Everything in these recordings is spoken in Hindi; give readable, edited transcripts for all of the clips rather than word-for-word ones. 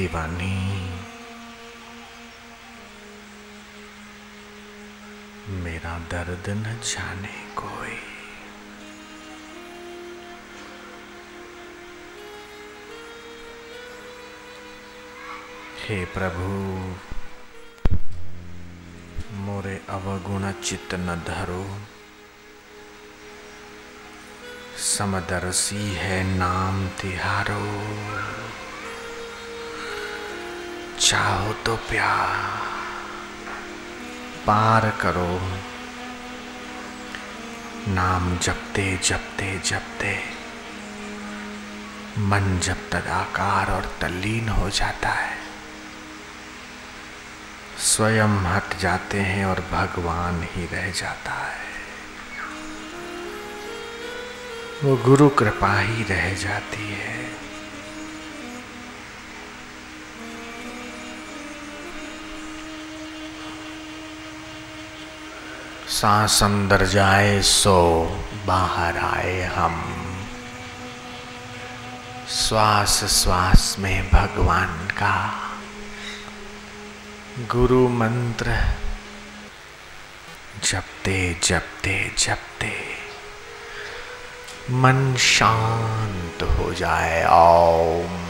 दीवानी, मेरा दर्द न जाने कोई। हे प्रभु, मोरे अवगुण चित्त न धरो, समदर्शी है नाम तिहारो। चाहो तो प्यार पार करो, नाम जपते जपते जपते मन जब तदाकार और तल्लीन हो जाता है, स्वयं हट जाते हैं और भगवान ही रह जाता है। वो गुरु कृपा ही रह जाती है। सांस अंदर जाए सो बाहर आए हम, श्वास श्वास में भगवान का गुरु मंत्र जपते जपते जपते मन शांत हो जाए। ओम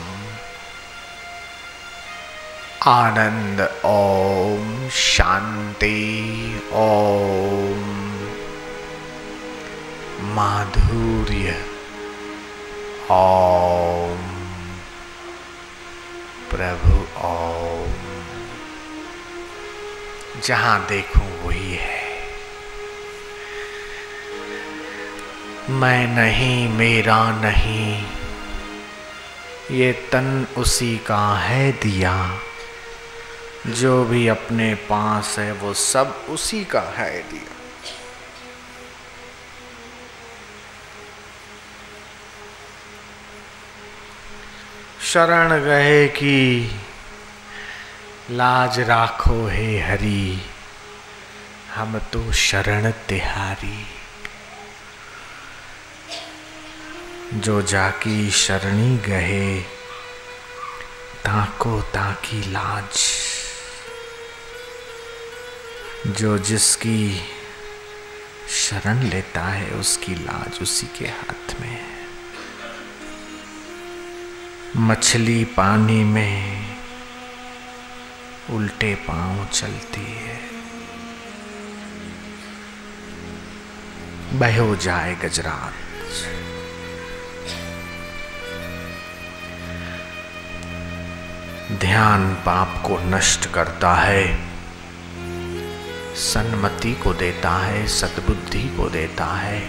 आनंद, ओम शांति, ओम माधुर्य, ओम प्रभु, ओम। जहां देखूं वही है। मैं नहीं, मेरा नहीं, ये तन उसी का है दिया, जो भी अपने पास है वो सब उसी का है दिया। शरण गए कि लाज राखो हे हरि, हम तो शरण तिहारी। जो जाकी शरणी गए, ताको ताकी लाज। जो जिसकी शरण लेता है उसकी लाज उसी के हाथ में है। मछली पानी में उल्टे पांव चलती है, बहो जाए गजरात। ध्यान पाप को नष्ट करता है, सन्मति को देता है, सद्बुद्धि को देता है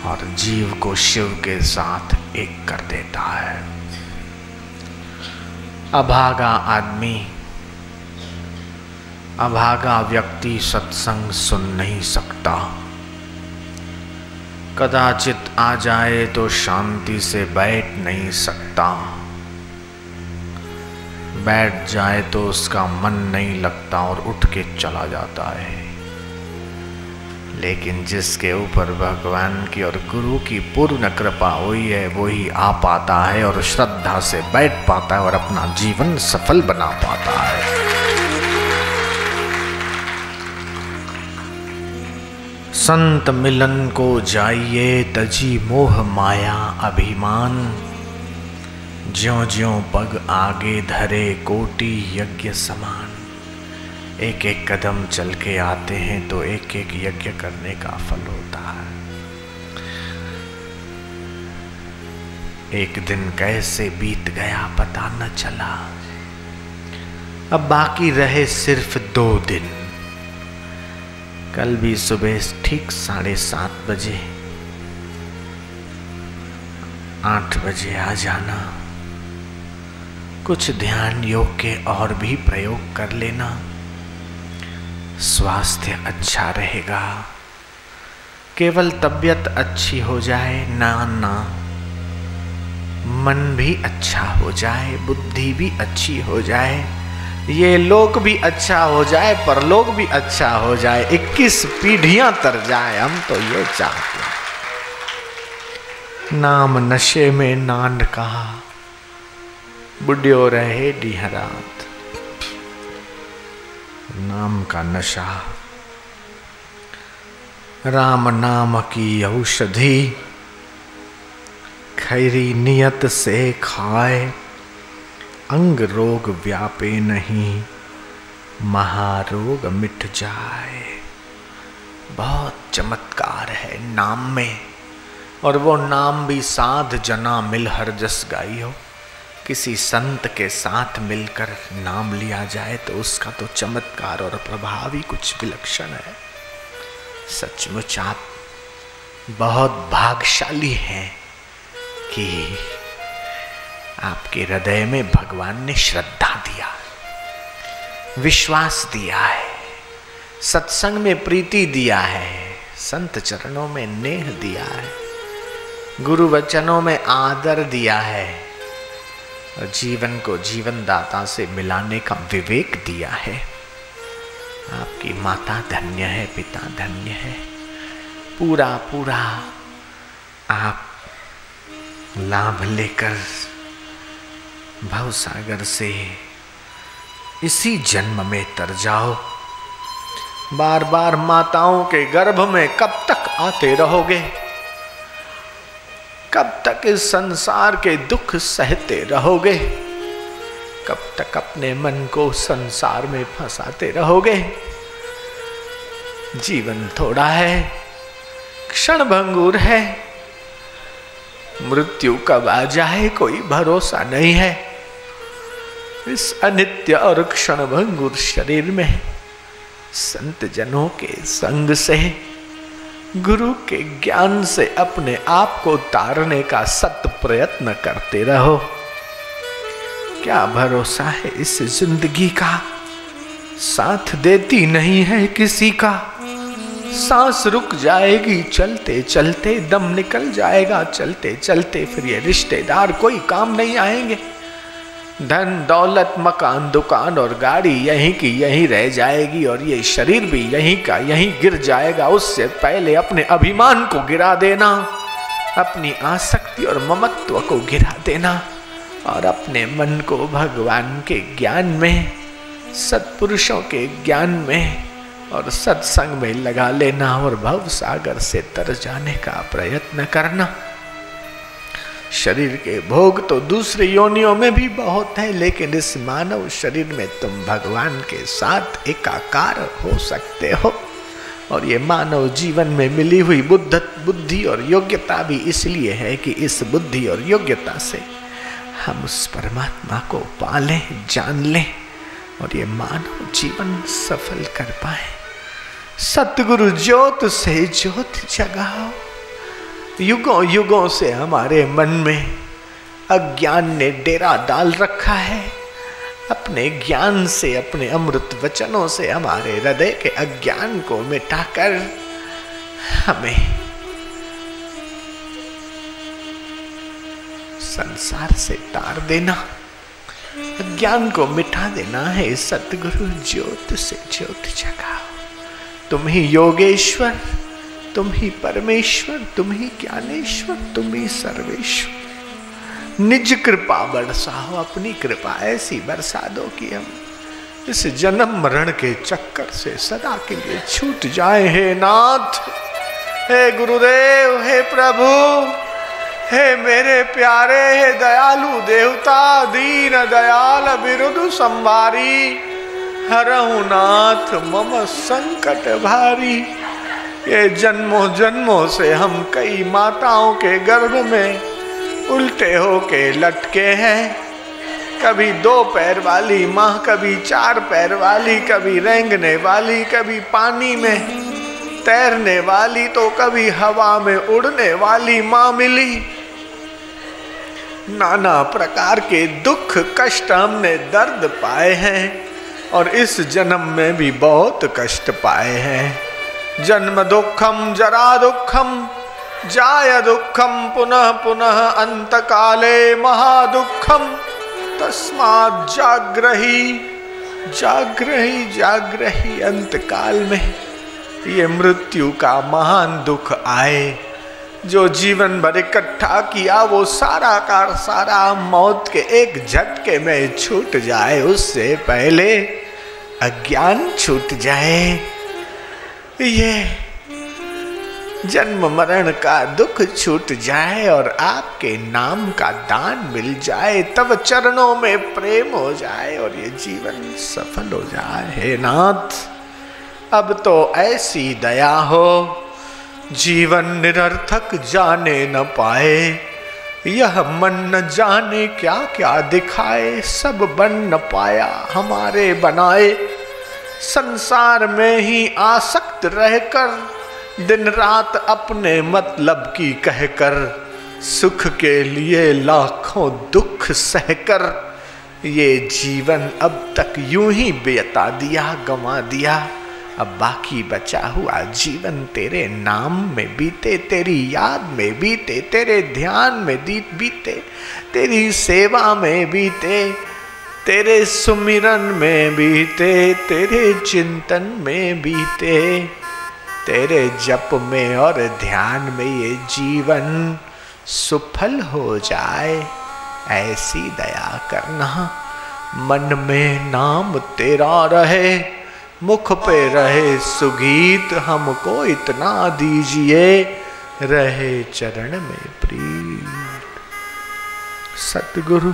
और जीव को शिव के साथ एक कर देता है। अभागा आदमी, अभागा व्यक्ति सत्संग सुन नहीं सकता। कदाचित आ जाए तो शांति से बैठ नहीं सकता, बैठ जाए तो उसका मन नहीं लगता और उठ के चला जाता है। लेकिन जिसके ऊपर भगवान की और गुरु की पूर्ण कृपा हुई है वही आ पाता है और श्रद्धा से बैठ पाता है और अपना जीवन सफल बना पाता है। संत मिलन को जाइए, तजी मोह माया अभिमान। ज्यों ज्यों पग आगे धरे कोटि यज्ञ समान। एक एक कदम चल के आते हैं तो एक एक यज्ञ करने का फल होता है। एक दिन कैसे बीत गया पता न चला, अब बाकी रहे सिर्फ 2 दिन। कल भी सुबह ठीक 7:30 बजे 8 बजे आ जाना। कुछ ध्यान योग के और भी प्रयोग कर लेना, स्वास्थ्य अच्छा रहेगा। केवल तबीयत अच्छी हो जाए ना, मन भी अच्छा हो जाए, बुद्धि भी अच्छी हो जाए, ये लोक भी अच्छा हो जाए, परलोक भी अच्छा हो जाए, 21 पीढ़ियां तर जाए, हम तो ये चाहते हैं। नाम नशे में नान कहा, बुढ़ियो रहे डीहरात। नाम का नशा, राम नाम की औषधि, खैरी नियत से खाए, अंग रोग व्यापे नहीं, महारोग मिट जाए। बहुत चमत्कार है नाम में, और वो नाम भी साध जना मिल हर जस गाई हो। किसी संत के साथ मिलकर नाम लिया जाए तो उसका तो चमत्कार और प्रभाव ही कुछ विलक्षण है। सचमुच आप बहुत भाग्यशाली हैं कि आपके हृदय में भगवान ने श्रद्धा दिया, विश्वास दिया है, सत्संग में प्रीति दिया है, संत चरणों में नेह दिया है, गुरु वचनों में आदर दिया है, और जीवन को जीवन दाता से मिलाने का विवेक दिया है। आपकी माता धन्य है, पिता धन्य है, पूरा पूरा आप लाभ लेकर भवसागर से इसी जन्म में तर जाओ। बार बार माताओं के गर्भ में कब तक आते रहोगे? कब तक इस संसार के दुख सहते रहोगे? कब तक अपने मन को संसार में फंसाते रहोगे? जीवन थोड़ा है, क्षण भंगुर है, मृत्यु कब आ जाए कोई भरोसा नहीं है। इस अनित्य और क्षण भंगुर शरीर में संत जनों के संग से, गुरु के ज्ञान से अपने आप को तारने का सत प्रयत्न करते रहो। क्या भरोसा है इस जिंदगी का, साथ देती नहीं है किसी का। सांस रुक जाएगी चलते चलते, दम निकल जाएगा चलते चलते, फिर ये रिश्तेदार कोई काम नहीं आएंगे। धन दौलत मकान दुकान और गाड़ी यहीं की यहीं रह जाएगी, और ये शरीर भी यहीं का यहीं गिर जाएगा। उससे पहले अपने अभिमान को गिरा देना, अपनी आसक्ति और ममत्व को गिरा देना, और अपने मन को भगवान के ज्ञान में, सत्पुरुषों के ज्ञान में और सत्संग में लगा लेना, और भव सागर से तर जाने का प्रयत्न करना। शरीर के भोग तो दूसरी योनियों में भी बहुत है, लेकिन इस मानव शरीर में तुम भगवान के साथ एकाकार हो सकते हो। और ये मानव जीवन में मिली हुई बुद्धि और योग्यता भी इसलिए है कि इस बुद्धि और योग्यता से हम उस परमात्मा को पालें, जान लें, और ये मानव जीवन सफल कर पाए। सतगुरु ज्योत से ज्योत जगाओ। युगों युगों से हमारे मन में अज्ञान ने डेरा डाल रखा है। अपने ज्ञान से, अपने अमृत वचनों से हमारे हृदय के अज्ञान को मिटाकर हमें संसार से तार देना, अज्ञान को मिटा देना है। सतगुरु ज्योत से ज्योत जगाओ। तुम ही योगेश्वर, तुम ही परमेश्वर, तुम ही ज्ञानेश्वर, तुम ही सर्वेश्वर। निज कृपा बरसाओ, अपनी कृपा ऐसी बरसा दो कि हम इस जन्म मरण के चक्कर से सदा के लिए छूट जाए। हे नाथ, हे गुरुदेव, हे प्रभु, हे मेरे प्यारे, हे दयालु देवता, दीन दयाल बिरुदु संभारी, हरहु नाथ मम संकट भारी। ये जन्मों जन्मों से हम कई माताओं के गर्भ में उल्टे होके लटके हैं। कभी 2 पैर वाली माँ, कभी 4 पैर वाली, कभी रेंगने वाली, कभी पानी में तैरने वाली, तो कभी हवा में उड़ने वाली माँ मिली। नाना प्रकार के दुख कष्ट हमने दर्द पाए हैं, और इस जन्म में भी बहुत कष्ट पाए हैं। जन्म दुखम जरा दुखम जाय दुखम पुनः पुनः अंत काले महादुखम तस्मात् जाग्रही जाग्रही जाग्रही। अंत काल में ये मृत्यु का महान दुख आए, जो जीवन भर इकट्ठा किया वो सारा का सारा मौत के एक झटके में छूट जाए, उससे पहले अज्ञान छूट जाए, ये जन्म मरण का दुख छूट जाए और आपके नाम का दान मिल जाए, तब चरणों में प्रेम हो जाए और ये जीवन सफल हो जाए। हे नाथ, अब तो ऐसी दया हो, जीवन निरर्थक जाने न पाए, यह मन न जाने क्या क्या दिखाए, सब बन न पाया हमारे बनाए, संसार में ही आसक्त रहकर दिन रात अपने मतलब की कहकर, सुख के लिए लाखों दुख सहकर, ये जीवन अब तक यूं ही बेता दिया, गंवा दिया। अब बाकी बचा हुआ जीवन तेरे नाम में बीते, तेरी याद में बीते, तेरे ध्यान में बीते, तेरी सेवा में बीते, तेरे सुमिरन में बीते, तेरे चिंतन में बीते, तेरे जप में और ध्यान में ये जीवन सुफल हो जाए, ऐसी दया करना। मन में नाम तेरा रहे, मुख पे रहे सुगीत, हमको इतना दीजिए, रहे चरण में प्रीत। सतगुरु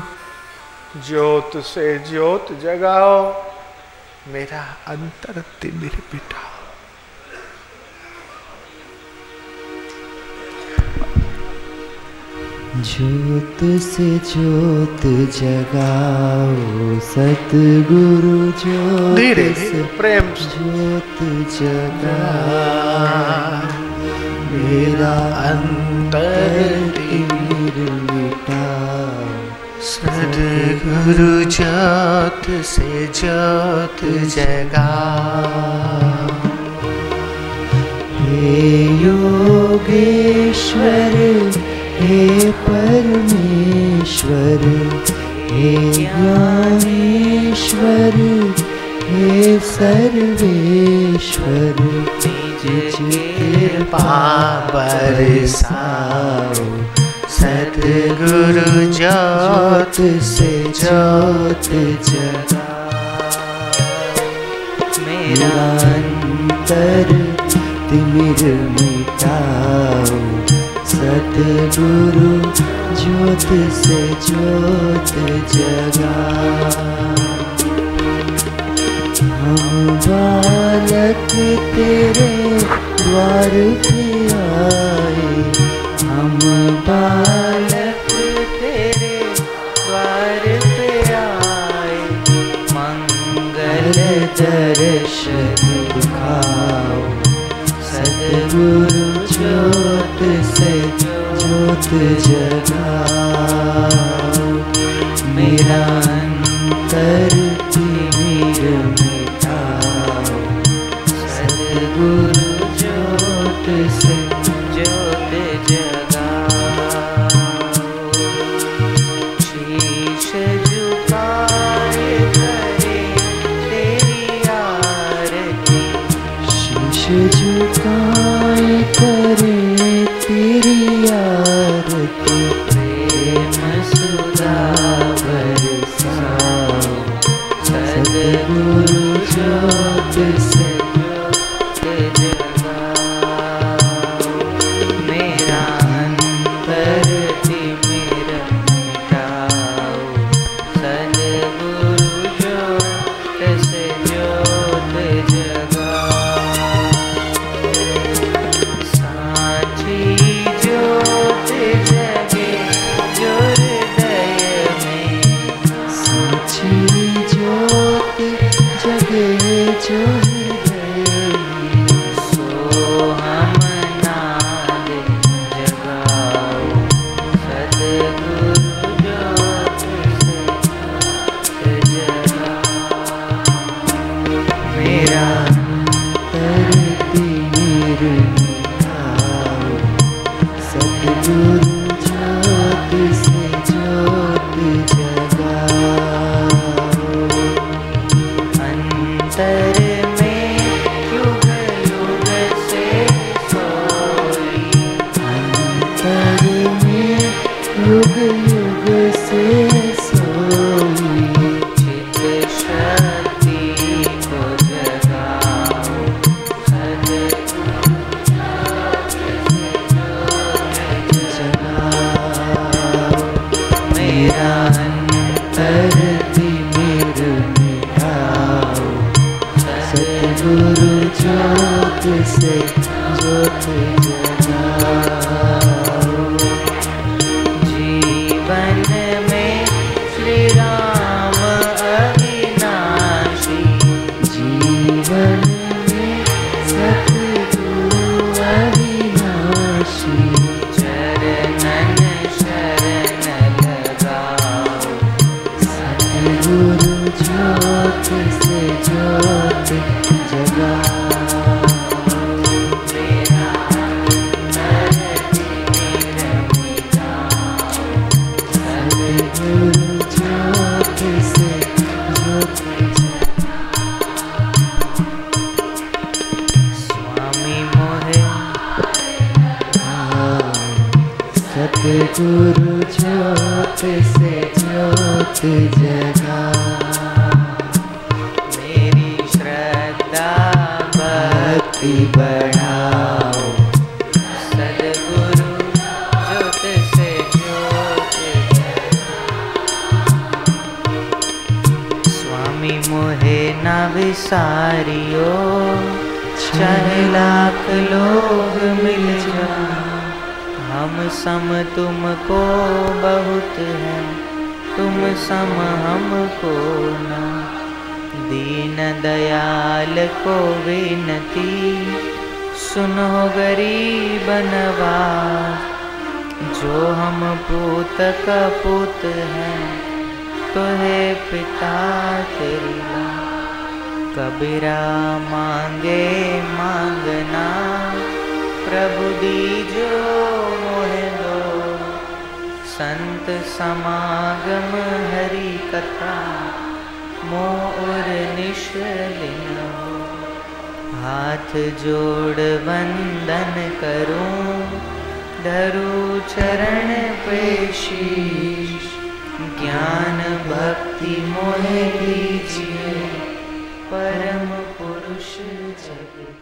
ज्योत से ज्योत जगाओ, मेरा अंतर तिमिर मिटाओ। ज्योत से ज्योत जगाओ सतगुरु, ज्योत धीरे से प्रेम ज्योत जगाओ, मेरा अंतर तिमिर मिटाओ। सतगुरु ज्योत से ज्योत जगाओ। हे योगेश्वर, हे परमेश्वर, हे ज्ञानेश्वर, हे सर्वेश्वर, निज कृपा बरसाओ। सतगुरु ज्योत से ज्योत जगाओ, मेरा अंतर तिमिर मिटाओ। सतगुरु ज्योत से ज्योत जगाओ। हम बालक तेरे द्वार पे आए, हम बालक तेरे द्वार पे आए, मंगल दर्शन दिखाओ। सतगुरु ज्योत से ज्योत जगाओ, मेरा अंतर तिमिर मिटाओ। सतगुरु ज्योत से ज्योत जगाओ। शीश झुकाए करे तेरी आरती, शीश झुकाए करे तेरी आरती। प्रेम सुधा बरसाओ। सतगुरु ज्योत से ज्योत जगाओ, मेरा अंतर तिमिर मिटाओ। सतगुरु ज्योत से ज्योत जगाओ। साची ज्योत जगे जो हृदय में, साची ज्योत जगे जो हृदय से ज्योत जगाओ। जीवन में श्री राम अविनाशी, जीवन में सतगुरु अविनाशी, चरणन शरण लगाओ। सतगुरु ज्योत से ज्योत जगाओ। मेरा सतगुरु ज्योत से ज्योत स्वामी मोहे सतगुरु ज्योत से ज्योत जगा। मेरी श्रद्धा भक्ति बढ़ाओ। सतगुरु ज्योत से ज्योत स्वामी मोहे ना विसारियो, चाहे लाख लोग मिल जाए। हम सम तुमको बहुत है, तुम सम हमको ना। दीन दयाल को विनती, सुनो गरीब नवाज। जो हम पूत का पुत हैं, तो है पिता तेरी लाज। कबीरा मांगे मांगना, प्रभु दीजो मोहे दो। संत समागम हरि कथा, मोर निश्चलिन हो। हाथ जोड़ वंदन करूं, धरू चरण पे शीश। ज्ञान भक्ति मोहे दीजिए, परम पुरुष जगदीश।